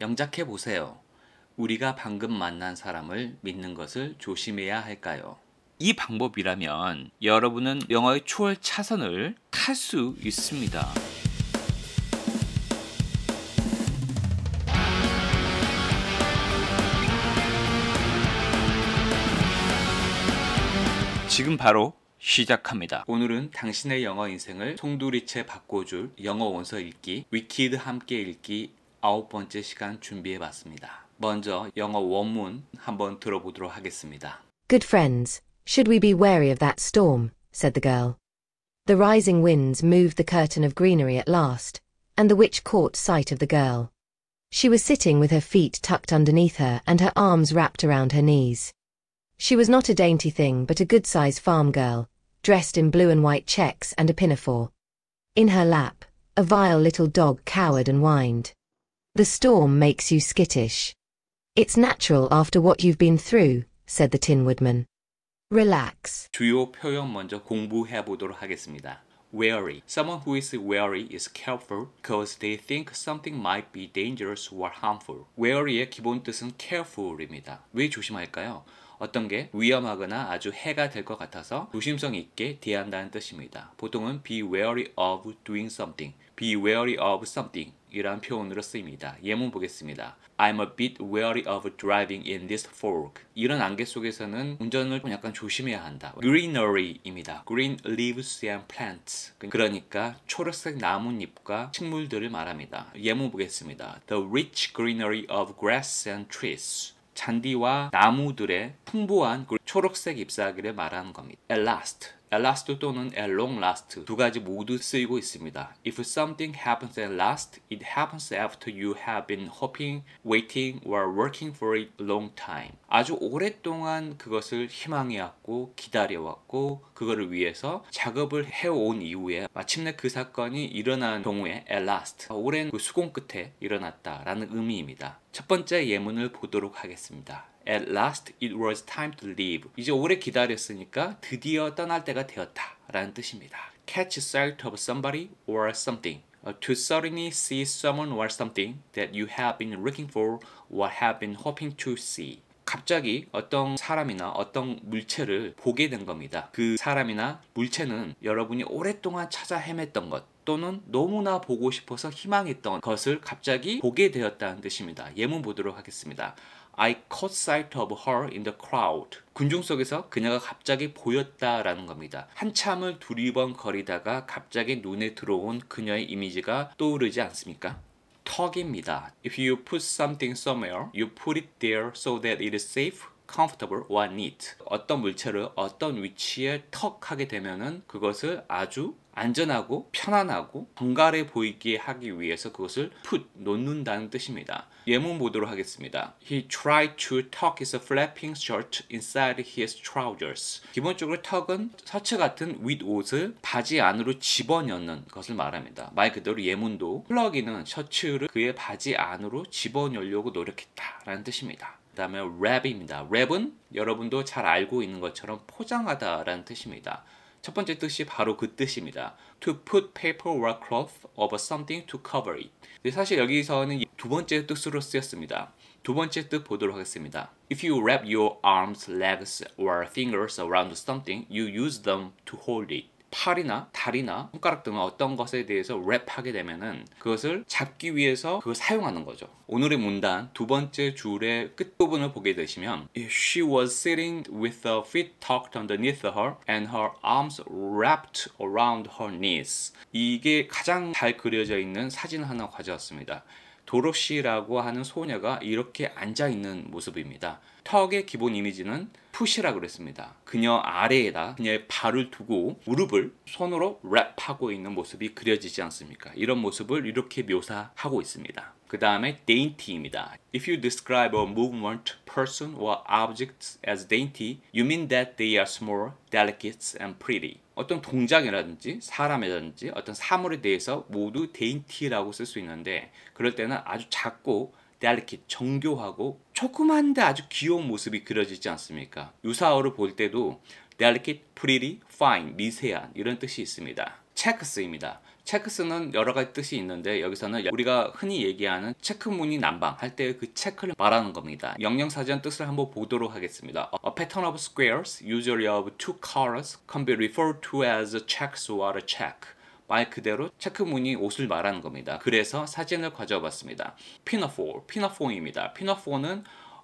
영작해 보세요. 우리가 방금 만난 사람을 믿는 것을 조심해야 할까요? 이 방법이라면 여러분은 영어의 초월 차선을 탈 수 있습니다. 지금 바로 시작합니다. 오늘은 당신의 영어 인생을 송두리째 바꿔줄 영어 원서 읽기, 위키드 함께 읽기 9번째 시간 준비해봤습니다. 먼저 영어 원문 한번 들어보도록 하겠습니다. Good friends, should we be wary of that storm? Said the girl. The rising winds moved the curtain of greenery at last, and the witch caught sight of the girl. She was sitting with her feet tucked underneath her and her arms wrapped around her knees. She was not a dainty thing but a good-sized farm girl, dressed in blue and white checks and a pinafore. In her lap, a vile little dog cowered and whined. The storm makes you skittish. It's natural after what you've been through, said the Tin Woodman. Relax. 주요 표현 먼저 공부해 보도록 하겠습니다. Wary. Someone who is wary is careful because they think something might be dangerous or harmful. Wary의 기본 뜻은 careful입니다. 왜 조심할까요? 어떤 게 위험하거나 아주 해가 될 것 같아서 조심성 있게 대한다는 뜻입니다. 보통은 be wary of doing something, be wary of something 이란 표현으로 쓰입니다. 예문 보겠습니다. I'm a bit wary of driving in this fog. 이런 안개 속에서는 운전을 약간 조심해야 한다. Greenery입니다. Green leaves and plants. 그러니까 초록색 나뭇잎과 식물들을 말합니다. 예문 보겠습니다. The rich greenery of grass and trees. 잔디와 나무들의 풍부한 초록색 잎사귀를 말하는 겁니다. At last. At last 또는 at long last 두 가지 모두 쓰이고 있습니다. If something happens at last, it happens after you have been hoping, waiting, or working for a long time. 아주 오랫동안 그것을 희망해왔고 기다려왔고 그거를 위해서 작업을 해온 이후에 마침내 그 사건이 일어난 경우에 at last, 오랜 그 수공 끝에 일어났다라는 의미입니다. 첫 번째 예문을 보도록 하겠습니다. At last it was time to leave. 이제 오래 기다렸으니까 드디어 떠날 때가 되었다 라는 뜻입니다. Catch sight of somebody or something. To suddenly see someone or something that you have been looking for or have been hoping to see. 갑자기 어떤 사람이나 어떤 물체를 보게 된 겁니다. 그 사람이나 물체는 여러분이 오랫동안 찾아 헤맸던 것 또는 너무나 보고 싶어서 희망했던 것을 갑자기 보게 되었다는 뜻입니다. 예문 보도록 하겠습니다. I caught sight of her in the crowd. 군중 속에서 그녀가 갑자기 보였다라는 겁니다. 한참을 두리번거리다가 갑자기 눈에 들어온 그녀의 이미지가 떠오르지 않습니까? 턱입니다. If you put something somewhere, you put it there so that it is safe, comfortable, or neat. 어떤 물체를 어떤 위치에 턱하게 되면은 그것을 아주 안전하고 편안하고 정갈해 보이게 하기 위해서 그것을 put, 놓는다는 뜻입니다. 예문 보도록 하겠습니다. He tried to tuck his flapping shirt inside his trousers. 기본적으로 턱은 셔츠 같은 윗옷을 바지 안으로 집어넣는 것을 말합니다. 말 그대로 예문도 플러기는 셔츠를 그의 바지 안으로 집어넣으려고 노력했다라는 뜻입니다. 그 다음에 wrap입니다. wrap은 여러분도 잘 알고 있는 것처럼 포장하다라는 뜻입니다. 첫 번째 뜻이 바로 그 뜻입니다. To put paper or cloth over something to cover it. 사실 여기서는 두 번째 뜻으로 쓰였습니다. 두 번째 뜻 보도록 하겠습니다. If you wrap your arms, legs, or fingers around something, you use them to hold it. 팔이나 다리나 손가락 등은 어떤 것에 대해서 랩하게 되면은 그것을 잡기 위해서 그걸 사용하는 거죠. 오늘의 문단 두 번째 줄의 끝부분을 보게 되시면 She was sitting with her feet tucked underneath her and her arms wrapped around her knees. 이게 가장 잘 그려져 있는 사진 하나 가져왔습니다. 도로시라고 하는 소녀가 이렇게 앉아있는 모습입니다. 턱의 기본 이미지는 푸시라고 그랬습니다. 그녀 아래에다 그녀의 발을 두고 무릎을 손으로 랩하고 있는 모습이 그려지지 않습니까? 이런 모습을 이렇게 묘사하고 있습니다. 그 다음에 dainty입니다. If you describe a movement, person or object as dainty, you mean that they are small, delicate and pretty. 어떤 동작이라든지 사람이라든지 어떤 사물에 대해서 모두 dainty라고 쓸 수 있는데 그럴 때는 아주 작고 delicate, 정교하고 조그만데 아주 귀여운 모습이 그려지지 않습니까? 유사어를 볼 때도 delicate, pretty, fine, 미세한 이런 뜻이 있습니다. checks입니다. 체크스는 여러 가지 뜻이 있는데 여기서는 우리가 흔히 얘기하는 체크무늬 난방 할 때 그 체크를 말하는 겁니다. 영영사전 뜻을 한번 보도록 하겠습니다. A pattern of squares, usually of two colors, can be referred to as checks or a check. 말 그대로 체크무늬 옷을 말하는 겁니다. 그래서 사진을 가져와 봤습니다. 피너포입니다. 피너포는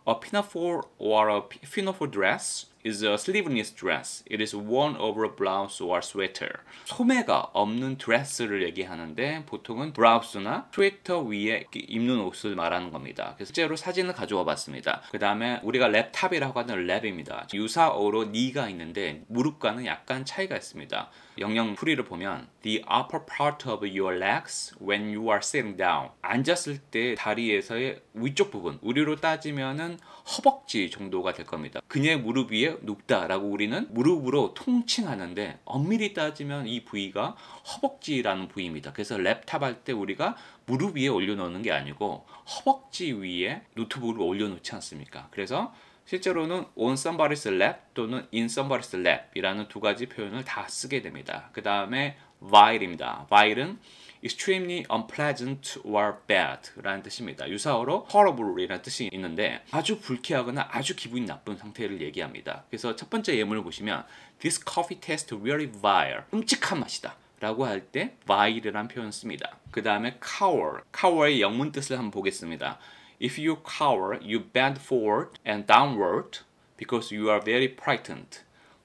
A pinafore or a pinafore dress is a sleeveless dress. It is worn over a blouse or sweater. 소매가 없는 드레스를 얘기하는데 보통은 브라우스나 스웨터 위에 입는 옷을 말하는 겁니다. 그래서 실제로 사진을 가져와 봤습니다. 그 다음에 우리가 랩탑이라고 하는 랩입니다. 유사어로 knee가 있는데 무릎과는 약간 차이가 있습니다. 영영풀이를 보면 The upper part of your legs when you are sitting down. 앉았을 때 다리에서의 위쪽 부분, 우리로 따지면은 허벅지 정도가 될 겁니다. 그녀의 무릎 위에 눕다라고 우리는 무릎으로 통칭하는데 엄밀히 따지면 이 부위가 허벅지라는 부위입니다. 그래서 랩탑 할 때 우리가 무릎 위에 올려놓는 게 아니고 허벅지 위에 노트북을 올려놓지 않습니까? 그래서 실제로는 on somebody's lap 또는 in somebody's lap 이라는 두 가지 표현을 다 쓰게 됩니다. 그 다음에 vile입니다. vile은 extremely unpleasant or bad 라는 뜻입니다. 유사어로 horrible 이라는 뜻이 있는데 아주 불쾌하거나 아주 기분이 나쁜 상태를 얘기합니다. 그래서 첫 번째 예문을 보시면 This coffee tastes really vile. 끔찍한 맛이다 라고 할 때 vile이라는 표현을 씁니다. 그 다음에 cower의 영문 뜻을 한번 보겠습니다. If you cower, you bend forward and downward because you are very frightened.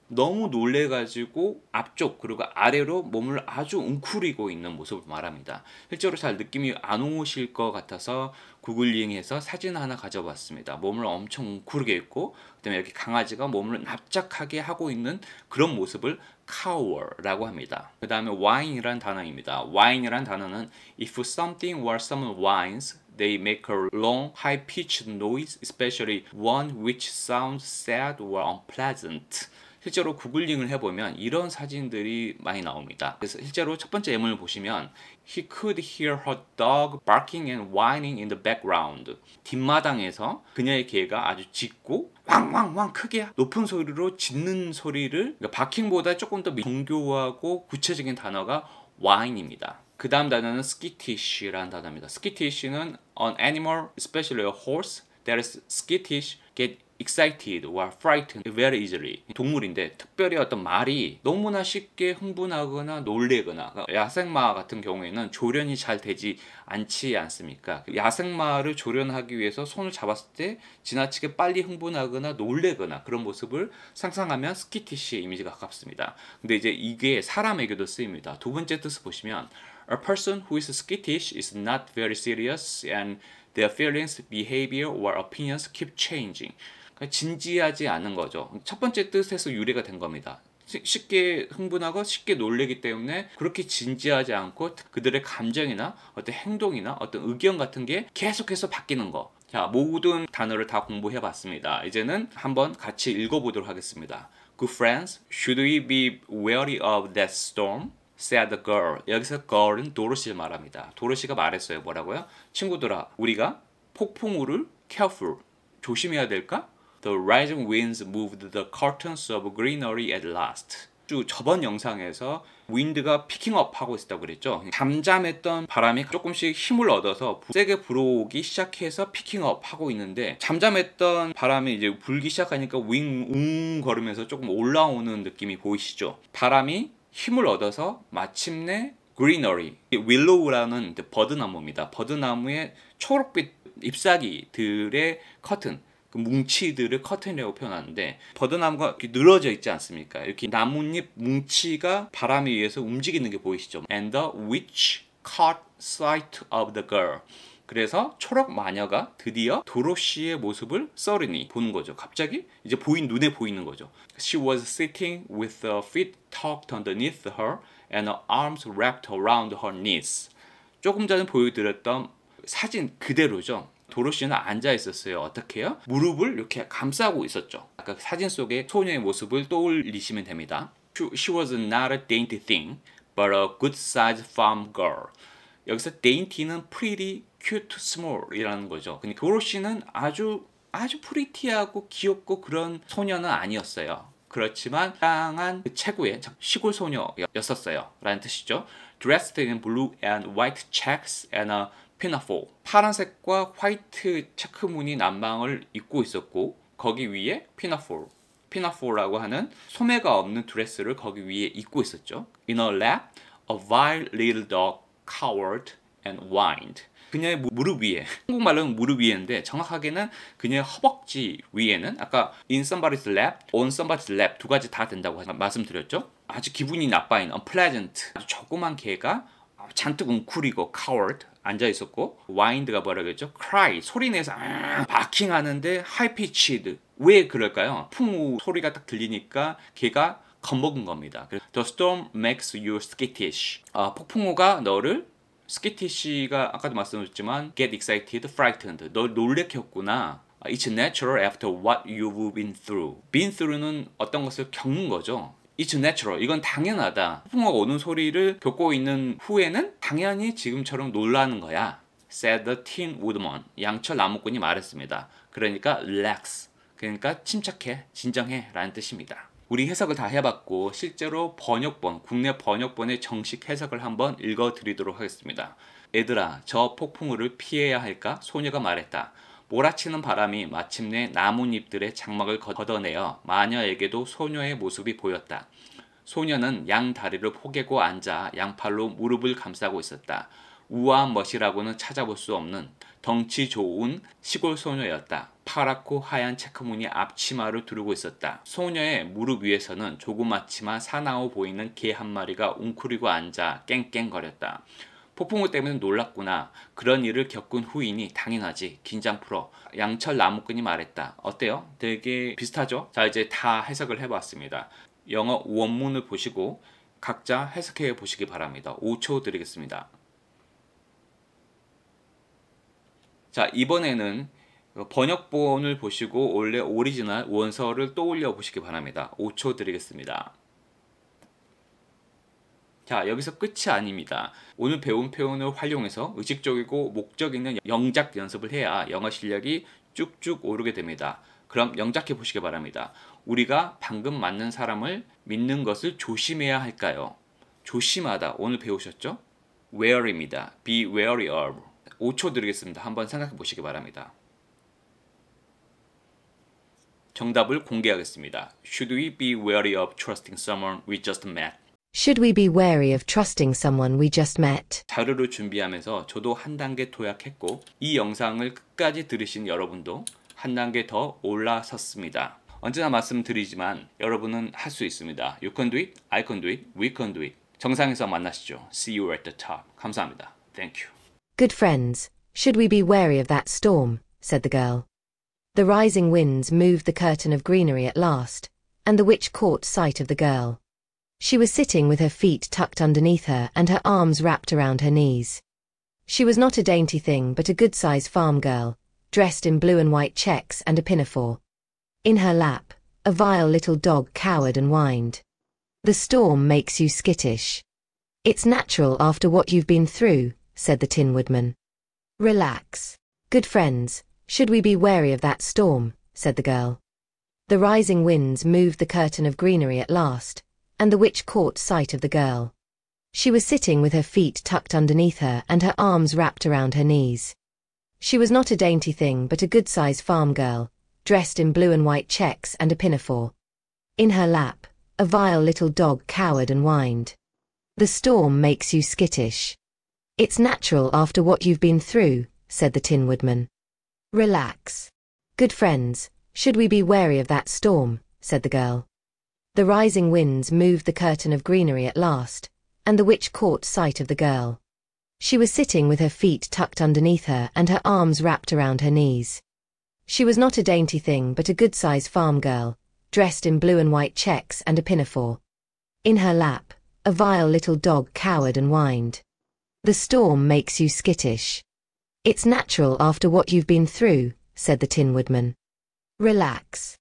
너무 놀래가지고 앞쪽 그리고 아래로 몸을 아주 웅크리고 있는 모습을 말합니다. 실제로 잘 느낌이 안 오실 것 같아서 구글링해서 사진 하나 가져봤습니다. 몸을 엄청 웅크리게 있고 그다음에 이렇게 강아지가 몸을 납작하게 하고 있는 그런 모습을 cower라고 합니다. 그 다음에 whine이란 단어입니다. whine이란 단어는 if something or someone whines they make a long, high-pitched noise, especially one which sounds sad or unpleasant. 실제로 구글링을 해보면 이런 사진들이 많이 나옵니다. 그래서 실제로 첫 번째 예문을 보시면 He could hear her dog barking and whining in the background. 뒷마당에서 그녀의 개가 아주 짖고 왕왕왕 크게 높은 소리로 짖는 소리를 그러니까 바킹보다 조금 더 정교하고 구체적인 단어가 whine입니다. 그 다음 단어는 skitish라는 단어입니다. skitish는 an animal, especially a horse, that is skittish, get excited or frightened very easily. 동물인데 특별히 어떤 말이 너무나 쉽게 흥분하거나 놀래거나 야생마 같은 경우에는 조련이 잘 되지 않지 않습니까? 야생마를 조련하기 위해서 손을 잡았을 때 지나치게 빨리 흥분하거나 놀래거나 그런 모습을 상상하면 스키티시의 이미지가 가깝습니다. 근데 이제 이게 사람에게도 쓰입니다. 두 번째 뜻을 보시면 A person who is skittish is not very serious and their feelings, behavior or opinions keep changing. 그러니까 진지하지 않은 거죠. 첫 번째 뜻에서 유래가 된 겁니다. 쉽게 흥분하고 쉽게 놀래기 때문에 그렇게 진지하지 않고 그들의 감정이나 어떤 행동이나 어떤 의견 같은 게 계속해서 바뀌는 거. 자, 모든 단어를 다 공부해 봤습니다. 이제는 한번 같이 읽어보도록 하겠습니다. Good friends, should we be wary of that storm? said the girl. 여기서 girl은 도로시를 말합니다. 도로시가 말했어요. 뭐라고요? 친구들아, 우리가 폭풍우를 careful, 조심해야 될까? The rising winds moved the curtains of greenery at last. 저번 영상에서 윈드가 피킹업 하고 있다고 그랬죠. 잠잠했던 바람이 조금씩 힘을 얻어서 세게 불어오기 시작해서 피킹업 하고 있는데 잠잠했던 바람이 이제 불기 시작하니까 윙 거리면서 조금 올라오는 느낌이 보이시죠? 바람이 힘을 얻어서 마침내 greenery, willow라는 버드나무입니다. 버드나무의 초록빛 잎사귀들의 커튼, 그 뭉치들을 커튼이라고 표현하는데 버드나무가 이렇게 늘어져 있지 않습니까? 이렇게 나뭇잎 뭉치가 바람에 의해서 움직이는 게 보이시죠? And the witch caught sight of the girl. 그래서 초록 마녀가 드디어 도로시의 모습을 썰으니 보는 거죠. 갑자기 이제 눈에 보이는 거죠. She was sitting with her feet tucked underneath her and her arms wrapped around her knees. 조금 전에 보여드렸던 사진 그대로죠. 도로시는 앉아 있었어요. 어떻게 해요? 무릎을 이렇게 감싸고 있었죠. 아까 사진 속의 소녀의 모습을 떠올리시면 됩니다. She was not a dainty thing, but a good-sized farm girl. 여기서 dainty는 pretty, cute, small 이라는 거죠. 근데 도로시는 아주 프리티하고 귀엽고 그런 소녀는 아니었어요. 그렇지만 다양한 최고의 시골 소녀였었어요. 라는 뜻이죠. dressed in blue and white checks and a pinafore. 파란색과 화이트 체크무늬 남방을 입고 있었고 거기 위에 pinafore라고 하는 소매가 없는 드레스를 거기 위에 입고 있었죠. In her lap, a vile little dog cowered and whined. 그녀의 무릎 위에, 한국말로는 무릎 위에인데 정확하게는 그녀의 허벅지 위에는 아까 in somebody's lap, on somebody's lap 두 가지 다 된다고 말씀드렸죠. 아주 기분이 나빠인 unpleasant, 아주 조그만 개가 잔뜩 웅크리고 cowered, 앉아있었고 whined가 뭐라겠죠? cry, 소리내서 barking하는데 high pitched. 왜 그럴까요? 풍우 소리가 딱 들리니까 개가 겁먹은 겁니다. The storm makes you skittish. 폭풍우가 너를 skitish가 아까도 말씀드렸지만 get excited, frightened. 널 놀래켰구나. It's natural after what you've been through. been through는 어떤 것을 겪는 거죠. It's natural. 이건 당연하다. 폭풍우가 오는 소리를 겪고 있는 후에는 당연히 지금처럼 놀라는 거야. said the tin woodman. 양철 나무꾼이 말했습니다. 그러니까 relax. 그러니까 침착해, 진정해 라는 뜻입니다. 우리 해석을 다 해봤고 실제로 번역본, 국내 번역본의 정식 해석을 한번 읽어드리도록 하겠습니다. 얘들아, 저 폭풍우를 피해야 할까? 소녀가 말했다. 몰아치는 바람이 마침내 나뭇잎들의 장막을 걷어내어 마녀에게도 소녀의 모습이 보였다. 소녀는 양 다리를 포개고 앉아 양팔로 무릎을 감싸고 있었다. 우아한 멋이라고는 찾아볼 수 없는 덩치 좋은 시골 소녀였다. 파랗고 하얀 체크무늬 앞치마를 두르고 있었다. 소녀의 무릎 위에서는 조그맣지만 사나워 보이는 개 한 마리가 웅크리고 앉아 깽깽거렸다. 폭풍우 때문에 놀랐구나. 그런 일을 겪은 후이니 당연하지. 긴장 풀어. 양철 나무꾼이 말했다. 어때요? 되게 비슷하죠? 자, 이제 다 해석을 해봤습니다. 영어 원문을 보시고 각자 해석해 보시기 바랍니다. 5초 드리겠습니다. 자, 이번에는 번역본을 보시고 원래 오리지널 원서를 떠올려 보시기 바랍니다. 5초 드리겠습니다. 자, 여기서 끝이 아닙니다. 오늘 배운 표현을 활용해서 의식적이고 목적 있는 영작 연습을 해야 영어 실력이 쭉쭉 오르게 됩니다. 그럼 영작해 보시기 바랍니다. 우리가 방금 만난 사람을 믿는 것을 조심해야 할까요? 조심하다. 오늘 배우셨죠? ware입니다. be wary of. 5초 드리겠습니다. 한번 생각해 보시기 바랍니다. 정답을 공개하겠습니다. Should we be wary of trusting someone we just met? Should we be wary of trusting someone we just met? 자료를 준비하면서 저도 한 단계 도약했고 이 영상을 끝까지 들으신 여러분도 한 단계 더 올라섰습니다. 언제나 말씀드리지만 여러분은 할 수 있습니다. You can do it, I can do it, we can do it. 정상에서 만나시죠. See you at the top. 감사합니다. Thank you. Good friends, should we be wary of that storm? Said the girl. The rising winds moved the curtain of greenery at last, and the witch caught sight of the girl. She was sitting with her feet tucked underneath her and her arms wrapped around her knees. She was not a dainty thing but a good-sized farm girl, dressed in blue and white checks and a pinafore. In her lap, a vile little dog cowered and whined. The storm makes you skittish. It's natural after what you've been through, said the Tin Woodman. Relax. Good friends, should we be wary of that storm? Said the girl. The rising winds moved the curtain of greenery at last, and the witch caught sight of the girl. She was sitting with her feet tucked underneath her and her arms wrapped around her knees. She was not a dainty thing but a good-sized farm girl, dressed in blue and white checks and a pinafore. In her lap, a vile little dog cowered and whined. The storm makes you skittish. It's natural after what you've been through, said the Tin Woodman. Relax. Good friends, should we be wary of that storm? Said the girl. The rising winds moved the curtain of greenery at last, and the witch caught sight of the girl. She was sitting with her feet tucked underneath her and her arms wrapped around her knees. She was not a dainty thing but a good-sized farm girl, dressed in blue and white checks and a pinafore. In her lap, a vile little dog cowered and whined. The storm makes you skittish. It's natural after what you've been through, said the Tin Woodman. Relax.